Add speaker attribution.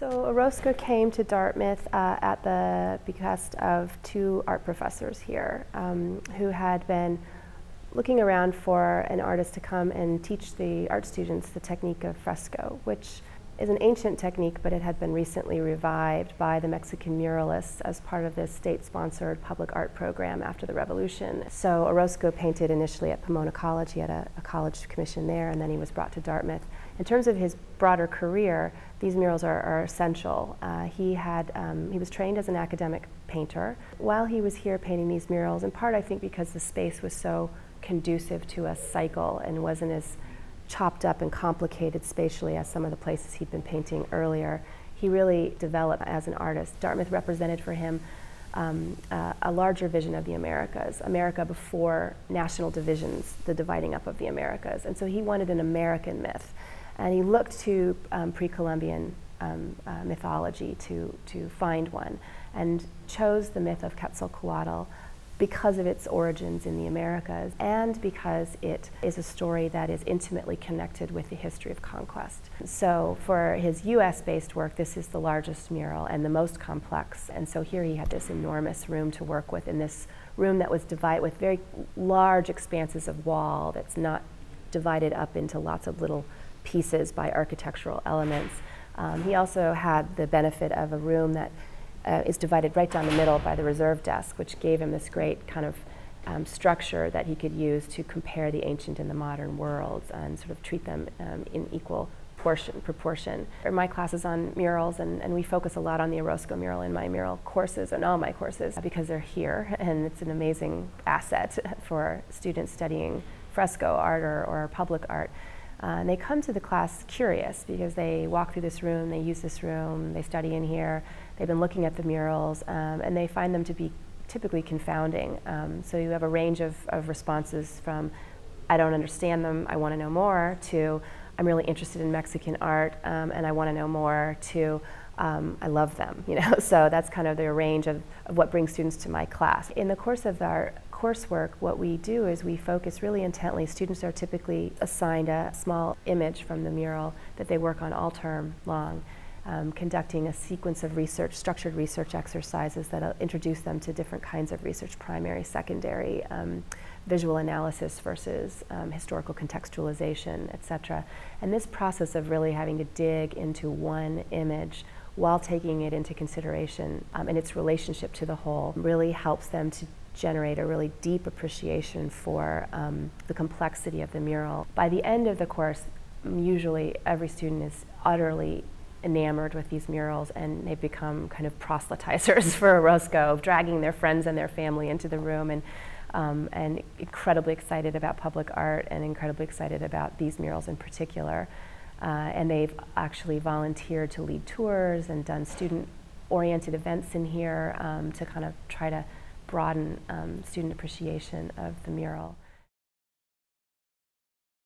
Speaker 1: So Orozco came to Dartmouth at the behest of two art professors here who had been looking around for an artist to come and teach the art students the technique of fresco, which is an ancient technique, but it had been recently revived by the Mexican muralists as part of this state-sponsored public art program after the Revolution. So Orozco painted initially at Pomona College. He had a college commission there, and then he was brought to Dartmouth. In terms of his broader career, these murals are essential. He was trained as an academic painter. While he was here painting these murals, in part I think because the space was so conducive to a cycle and wasn't as chopped up and complicated spatially as some of the places he'd been painting earlier, he really developed as an artist. Dartmouth represented for him a larger vision of the Americas, America before national divisions, the dividing up of the Americas. And so he wanted an American myth. And he looked to pre-Columbian mythology to find one, and chose the myth of Quetzalcoatl because of its origins in the Americas, and because it is a story that is intimately connected with the history of conquest. So for his US-based work, this is the largest mural and the most complex. And so here he had this enormous room to work with, in this room that was divided with very large expanses of wall that's not divided up into lots of little pieces by architectural elements. He also had the benefit of a room that is divided right down the middle by the reserve desk, which gave him this great kind of structure that he could use to compare the ancient and the modern worlds and sort of treat them in equal proportion. My class is on murals, and we focus a lot on the Orozco mural in my mural courses and all my courses because they're here, and it's an amazing asset for students studying fresco art or public art. And they come to the class curious because they walk through this room, they use this room, they study in here, they've been looking at the murals, and they find them to be typically confounding. So you have a range of responses from, I don't understand them, I want to know more, to I'm really interested in Mexican art and I want to know more, to I love them, you know. So that's kind of the range of what brings students to my class. In the course of our coursework, what we do is we focus really intently. Students are typically assigned a small image from the mural that they work on all term long, conducting a sequence of research, structured research exercises that introduce them to different kinds of research, primary, secondary, visual analysis versus historical contextualization, etc. And this process of really having to dig into one image while taking it into consideration and its relationship to the whole really helps them to generate a really deep appreciation for the complexity of the mural. By the end of the course, usually every student is utterly enamored with these murals, and they become kind of proselytizers for Orozco, dragging their friends and their family into the room, and incredibly excited about public art and incredibly excited about these murals in particular. And they've actually volunteered to lead tours and done student-oriented events in here to kind of try to broaden student appreciation of the mural.